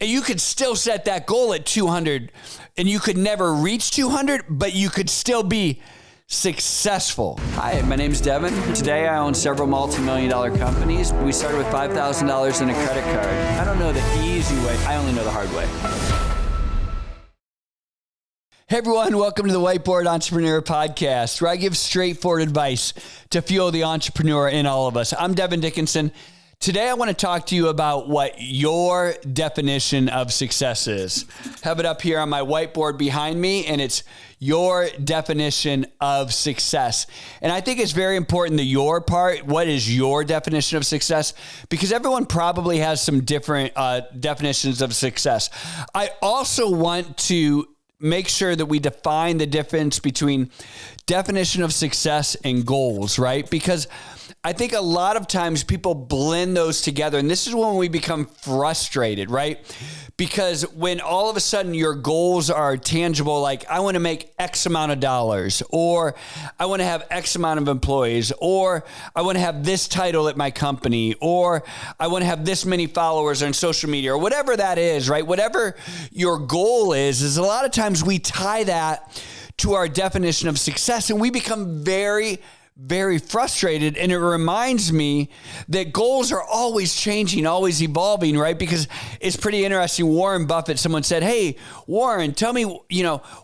And you could still set that goal at 200 and you could never reach 200, but you could still be successful. Hi, my name's Devin. Today I own several multi-million-dollar companies. We started with $5,000 in a credit card. I don't know the easy way. I only know the hard way. Hey everyone, welcome to the Whiteboard Entrepreneur podcast, where I give straightforward advice to fuel the entrepreneur in all of us. I'm Devin Dickinson. Today I want to talk to you about what your definition of success is. I have it up here on my whiteboard behind me, and it's your definition of success. And I think it's very important, the your part. What is your definition of success? Because everyone probably has some different definitions of success. I also want to make sure that we define the difference between definition of success and goals, right? Because I think a lot of times people blend those together, and this is when we become frustrated, right? Because when all of a sudden your goals are tangible, like I want to make X amount of dollars, or I want to have X amount of employees, or I want to have this title at my company, or I want to have this many followers on social media, or whatever that is, right? Whatever your goal is a lot of times we tie that to our definition of success, and we become very frustrated. And it reminds me that goals are always changing, always evolving, right? Because it's pretty interesting. Warren Buffett, someone said, "Hey, Warren, tell me,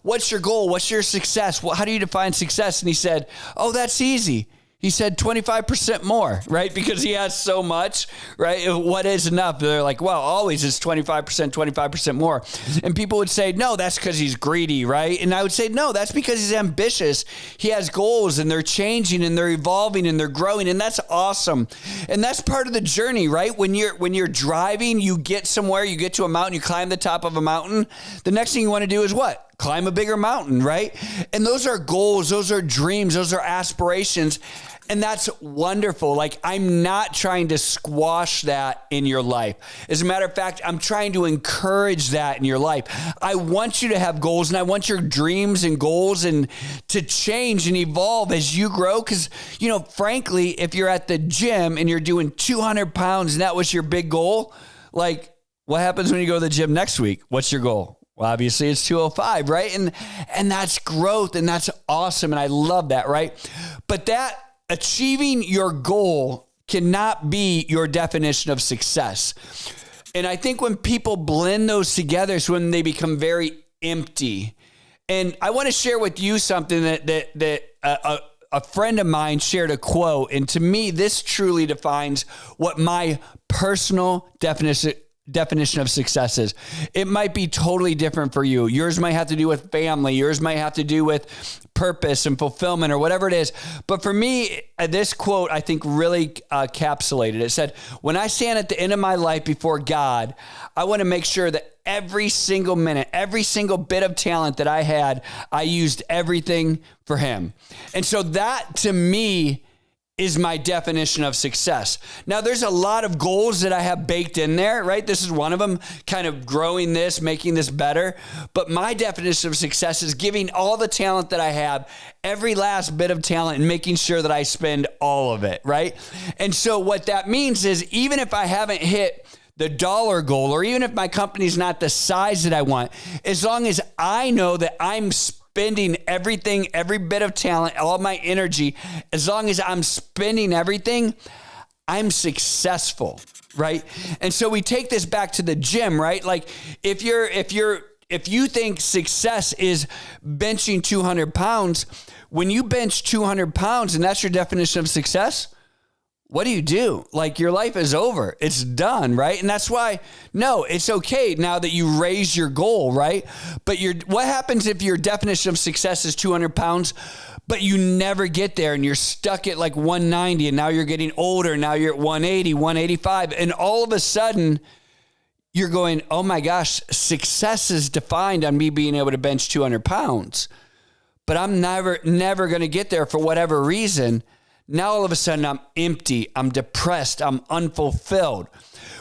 what's your goal? What's your success? How do you define success?" And he said, "Oh, that's easy." He said 25% more, right? Because he has so much, right? What is enough? They're like, well, always it's 25% more. And people would say, no, that's because he's greedy, right? And I would say, no, that's because he's ambitious. He has goals and they're changing and they're evolving and they're growing. And that's awesome. And that's part of the journey, right? When you're driving, you get somewhere, you get to a mountain, you climb the top of a mountain. The next thing you want to do is what? Climb a bigger mountain, right? And those are goals, those are dreams, those are aspirations. And that's wonderful. Like, I'm not trying to squash that in your life. As a matter of fact, I'm trying to encourage that in your life. I want you to have goals, and I want your dreams and goals and to change and evolve as you grow. Because, frankly, if you're at the gym and you're doing 200 pounds and that was your big goal, like, what happens when you go to the gym next week? What's your goal? Well, obviously it's 205, right? And that's growth, and that's awesome. And I love that, right? But that achieving your goal cannot be your definition of success. And I think when people blend those together is when they become very empty. And I want to share with you something that a friend of mine shared a quote. And to me, this truly defines what my personal definition of success is. It might be totally different for you. Yours might have to do with family. Yours might have to do with purpose and fulfillment or whatever it is. But for me, this quote, I think, really encapsulated. It said, when I stand at the end of my life before God, I want to make sure that every single minute, every single bit of talent that I had, I used everything for Him. And so that, to me, is my definition of success. Now, there's a lot of goals that I have baked in there, right? This is one of them, kind of growing this, making this better. But my definition of success is giving all the talent that I have, every last bit of talent, and making sure that I spend all of it, right? And so what that means is, even if I haven't hit the dollar goal, or even if my company's not the size that I want, as long as I know that I'm spending everything, every bit of talent, all my energy, as long as I'm spending everything, I'm successful, right? And so we take this back to the gym, right? Like if you think success is benching 200 pounds, when you bench 200 pounds and that's your definition of success, what do? Like, your life is over. It's done, right? And that's why, no, it's okay now that you raise your goal, right? But what happens if your definition of success is 200 pounds, but you never get there and you're stuck at like 190 and now you're getting older, now you're at 180, 185, and all of a sudden you're going, oh my gosh, success is defined on me being able to bench 200 pounds, but I'm never going to get there for whatever reason. Now, all of a sudden, I'm empty, I'm depressed, I'm unfulfilled.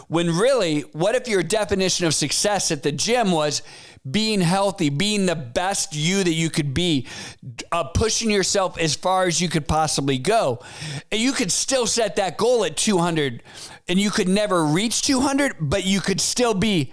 When really, what if your definition of success at the gym was being healthy, being the best you that you could be, pushing yourself as far as you could possibly go? And you could still set that goal at 200, and you could never reach 200, but you could still be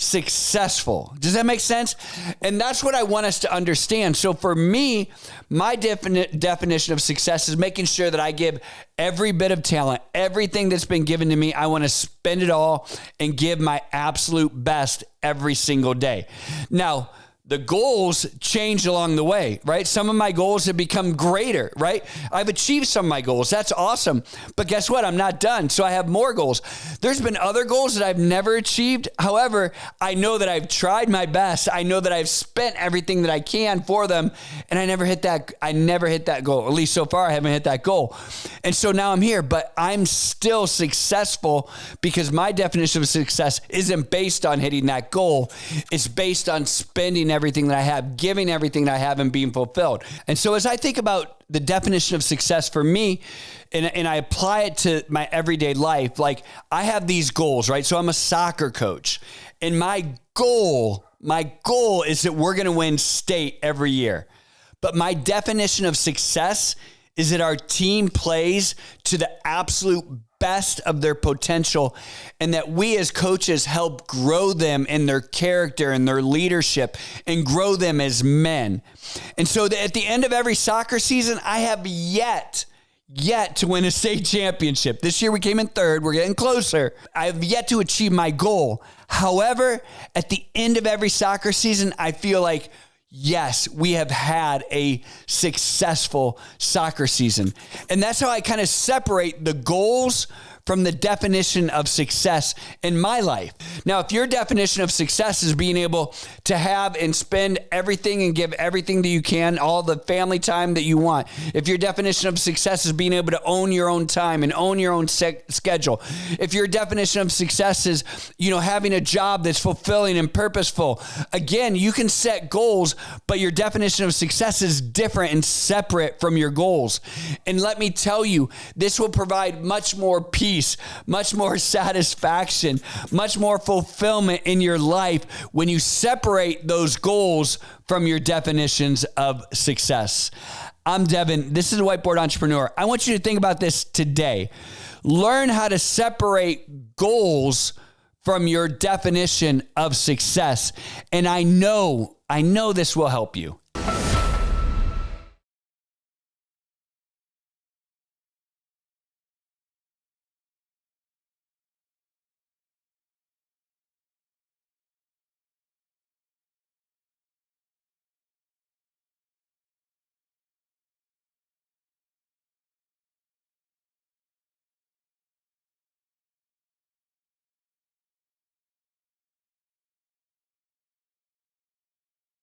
successful. Does that make sense? And that's what I want us to understand. So for me, my definition of success is making sure that I give every bit of talent, everything that's been given to me. I want to spend it all and give my absolute best every single day. Now, the goals change along the way, right? Some of my goals have become greater, right? I've achieved some of my goals. That's awesome. But guess what? I'm not done. So I have more goals. There's been other goals that I've never achieved. However, I know that I've tried my best. I know that I've spent everything that I can for them. And I never hit that goal. At least so far, I haven't hit that goal. And so now I'm here, but I'm still successful because my definition of success isn't based on hitting that goal. It's based on spending everything that I have, giving everything that I have, and being fulfilled. And so as I think about the definition of success for me, and I apply it to my everyday life, like I have these goals, right? So I'm a soccer coach, and my goal is that we're going to win state every year. But my definition of success is that our team plays to the absolute best of their potential, and that we as coaches help grow them in their character and their leadership and grow them as men. And so at the end of every soccer season, I have yet to win a state championship. This year we came in third. We're getting closer. I have yet to achieve my goal. However, at the end of every soccer season, I feel like, yes, we have had a successful soccer season. And that's how I kind of separate the goals from the definition of success in my life. Now, if your definition of success is being able to have and spend everything and give everything that you can, all the family time that you want, if your definition of success is being able to own your own time and own your own schedule, if your definition of success is, having a job that's fulfilling and purposeful, again, you can set goals, but your definition of success is different and separate from your goals. And let me tell you, this will provide much more peace, much more satisfaction, much more fulfillment in your life when you separate those goals from your definitions of success. I'm Devin. This is a Whiteboard Entrepreneur. I want you to think about this today. Learn how to separate goals from your definition of success. And I know this will help you.